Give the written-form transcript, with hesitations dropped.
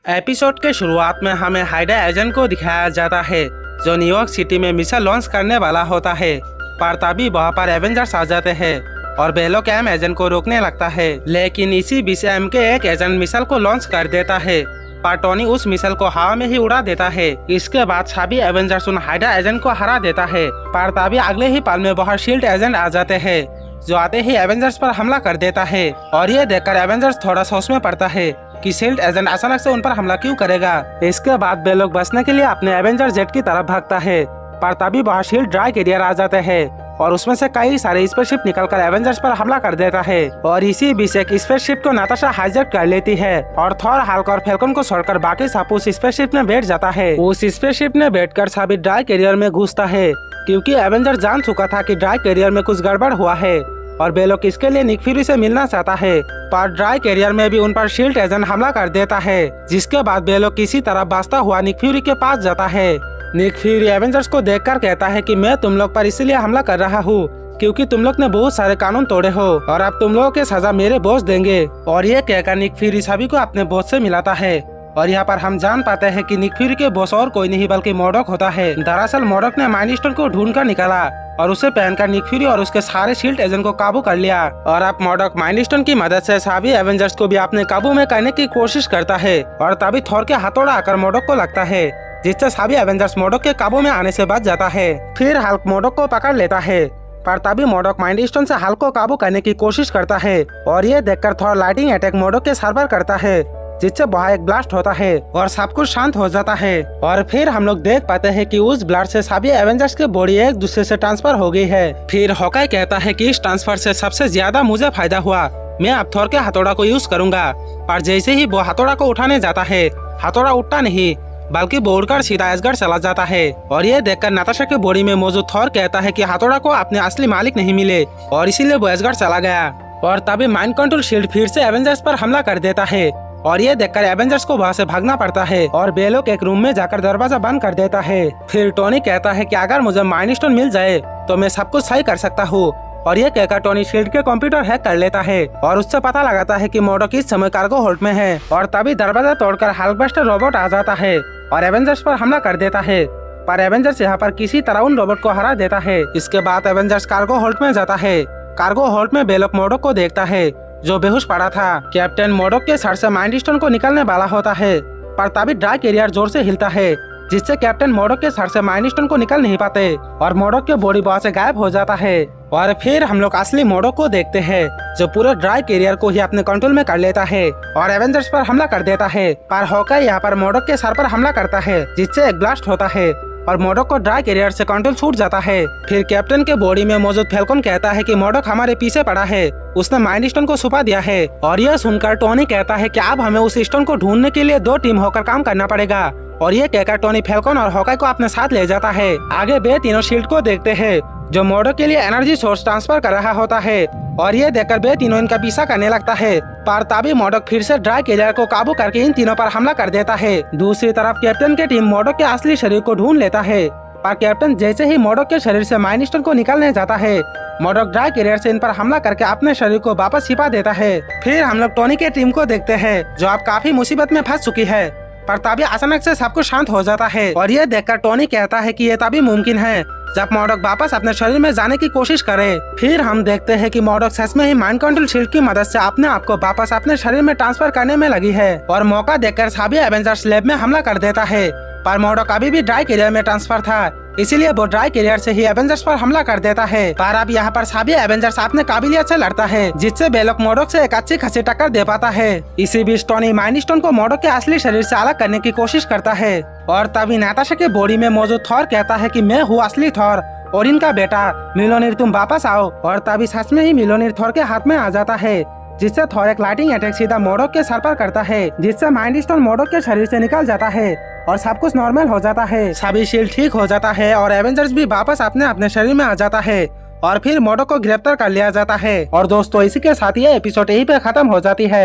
Episode के शुरुआत में हमें हाइड्रा एजेंट को दिखाया जाता है जो न्यूयॉर्क सिटी में मिसाइल लॉन्च करने वाला होता है। पर तभी वहाँ पर एवेंजर्स आ जाते हैं और बेलो एम एजेंट को रोकने लगता है, लेकिन इसी बीच एम के एक एजेंट मिसाइल को लॉन्च कर देता है पर टोनी उस मिसाइल को हवा में ही उड़ा देता है। इसके बाद सभी एवेंजर्स उन हाइड्रा एजेंट को हरा देता है पर तभी अगले ही पल में वहाँ शील्ड एजेंट आ जाते हैं जो आते ही एवेंजर्स पर हमला कर देता है और ये देखकर एवेंजर्स थोड़ा सोच में पड़ता है कि शील्ड एजेंट अचानक से उन पर हमला क्यों करेगा। इसके बाद वे लोग बचने के लिए अपने एवेंजर जेट की तरफ भागता है पर तभी वहाँ शील्ड ड्राई कैरियर आ जाते हैं और उसमें से कई सारे स्पेसशिप निकलकर एवेंजर्स पर हमला कर देता है। और इसी बीच एक स्पेसशिप को नाताशा हाईजैक कर लेती है और थॉर, हल्क और फैल्कन को छोड़कर बाकी सब उस स्पेसशिप में बैठ जाता है। उस स्पेसशिप में बैठकर सभी ड्राई कैरियर में घुसता है क्योंकि एवेंजर जान चुका था कि ड्राई कैरियर में कुछ गड़बड़ हुआ है और बेलोक इसके लिए निक फ्यूरी से मिलना चाहता है पर ड्राई कैरियर में भी उन पर शील्ड एजेंट हमला कर देता है, जिसके बाद बेलोक किसी तरह बचता हुआ निक फ्यूरी के पास जाता है। निक फ्यूरी एवेंजर्स को देखकर कहता है कि मैं तुम लोग पर इसलिए हमला कर रहा हूँ क्योंकि तुम लोग ने बहुत सारे कानून तोड़े हो और अब तुम लोगों के सजा मेरे बॉस देंगे। और ये कहकर निक फ्यूरी सभी को अपने बॉस से मिलाता है और यहाँ पर हम जान पाते हैं कि निक फ्यूरी के बॉस और कोई नहीं बल्कि मोडोक होता है। दरअसल मोडोक ने माइंड स्टोन को ढूंढ कर निकाला और उसे पहनकर निक फ्यूरी और उसके सारे शील्ड एजेंट को काबू कर लिया। और अब मोडोक माइंड स्टोन की मदद से सभी एवेंजर्स को भी अपने काबू में करने की कोशिश करता है और तभी थॉर के हथौड़ा आकर मोडोक को लगता है, जिससे सभी एवेंजर्स मोडोक के काबू में आने से बच जाता है। फिर हल्क मोडोक को पकड़ लेता है पर तभी मोडोक माइंड स्टोन से हल्क को काबू करने की कोशिश करता है और ये देखकर थॉर लाइटिंग अटैक मोडोक के सर पर करता है, जिससे वहाँ एक ब्लास्ट होता है और सब कुछ शांत हो जाता है। और फिर हम लोग देख पाते हैं कि उस ब्लास्ट से सभी एवेंजर्स की बॉडी एक दूसरे से ट्रांसफर हो गई है। फिर हॉकाई कहता है कि इस ट्रांसफर से सबसे ज्यादा मुझे फायदा हुआ, मैं अब थॉर के हथौड़ा को यूज करूंगा। पर जैसे ही वो हथौड़ा को उठाने जाता है, हथौड़ा उठता नहीं बल्कि वो उड़कर सीधा एसगार्ड चला जाता है। और ये देखकर नाताशा की बॉडी में मौजूद थॉर कहता है कि हथौड़ा को अपने असली मालिक नहीं मिले और इसीलिए वो एसगार्ड चला गया। और तभी माइंड कंट्रोल शील्ड फिर से एवेंजर्स पर हमला कर देता है और ये देखकर एवेंजर्स को वहाँ से भागना पड़ता है और बेलोक एक रूम में जाकर दरवाजा बंद कर देता है। फिर टोनी कहता है कि अगर मुझे माइंड स्टोन मिल जाए तो मैं सब कुछ सही कर सकता हूँ। और ये कहकर टोनी शील्ड के कंप्यूटर हैक कर लेता है और उससे पता लगाता है कि मोडोक इस समय कार्गो होल्ड में है। और तभी दरवाजा तोड़कर हल्कबस्टर रोबोट आ जाता है और एवेंजर्स पर हमला कर देता है पर एवेंजर्स यहाँ पर किसी तरह उन रोबोट को हरा देता है। इसके बाद एवेंजर्स कार्गो होल्ड में जाता है। कार्गो होल्ड में बेलोक मोडोक को देखता है जो बेहोश पड़ा था। कैप्टन मोडोक के सर से माइंड स्टोन को निकलने वाला होता है पर तभी ड्राई कैरियर जोर से हिलता है, जिससे कैप्टन मोडोक के सर से माइंड स्टोन को निकल नहीं पाते और मोडोक की बॉडी वहाँ से गायब हो जाता है। और फिर हम लोग असली मोडोक को देखते हैं जो पूरे ड्राई कैरियर को ही अपने कंट्रोल में कर लेता है और एवेंजर्स पर हमला कर देता है। पर हॉकाई यहाँ पर मोडोक के सर पर हमला करता है, जिससे एक ब्लास्ट होता है और मोडोक को ड्राई कैरियर से कंट्रोल छूट जाता है। फिर कैप्टन के बॉडी में मौजूद फैल्कन कहता है कि मोडोक हमारे पीछे पड़ा है, उसने माइंड स्टोन को छुपा दिया है। और यह सुनकर टोनी कहता है कि अब हमें उस स्टोन को ढूंढने के लिए 2 टीम होकर काम करना पड़ेगा। और ये कहकर टोनी फैल्कन और हॉकाई को अपने साथ ले जाता है। आगे वे तीनों शील्ड को देखते हैं जो मोडोक के लिए एनर्जी सोर्स ट्रांसफर कर रहा होता है और ये देखकर वे तीनों इनका पीछा करने लगता है। पर तभी मोडोक फिर से ड्राई कैरियर को काबू करके इन तीनों पर हमला कर देता है। दूसरी तरफ कैप्टन की टीम मोडोक के असली शरीर को ढूंढ लेता है पर कैप्टन जैसे ही मोडोक के शरीर से माइंड स्टोन को निकालने जाता है, मोडोक ड्राई कैरियर से इन पर हमला करके अपने शरीर को वापस छिपा देता है। फिर हम लोग टोनी के टीम को देखते हैं जो अब काफी मुसीबत में फंस चुकी है पर तभी अचानक से सब कुछ शांत हो जाता है। और ये देखकर टोनी कहता है कि ये तभी मुमकिन है जब मोडोक वापस अपने शरीर में जाने की कोशिश करे। फिर हम देखते हैं कि मोडोक सच में ही माइंड कंट्रोल शील्ड की मदद से अपने आप को वापस अपने शरीर में ट्रांसफर करने में लगी है और मौका देखकर सभी एवेंजर्स लैब में हमला कर देता है। पर मोडोक अभी भी ड्राई कैरियर में ट्रांसफर था, इसीलिए वो ड्राई कैरियर से ही एवेंजर्स पर हमला कर देता है। पर अब यहाँ पर सभी एवेंजर्स अपने काबिलियत से लड़ता है, जिससे बेलोक मोडोक से एक अच्छी खासी टक्कर दे पाता है। इसी बीच टोनी माइंड स्टोन को मोडोक के असली शरीर से अलग करने की कोशिश करता है और तभी नाताशा के बॉडी में मौजूद थॉर कहता है कि मैं हूँ असली थॉर और इनका बेटा मिलोनिर, तुम वापस आओ। और तभी सच में ही मिलोनिर थॉर के हाथ में आ जाता है, जिससे थॉर एक लाइटिंग अटैक सीधा मोडोक के सर पर करता है, जिससे माइंड स्टोन मोडोक के शरीर से निकल जाता है और सब कुछ नॉर्मल हो जाता है। सभी शील्ड ठीक हो जाता है और एवेंजर्स भी वापस अपने शरीर में आ जाता है और फिर मोडोक को गिरफ्तार कर लिया जाता है। और दोस्तों इसी के साथ ये एपिसोड यहीं पे खत्म हो जाती है।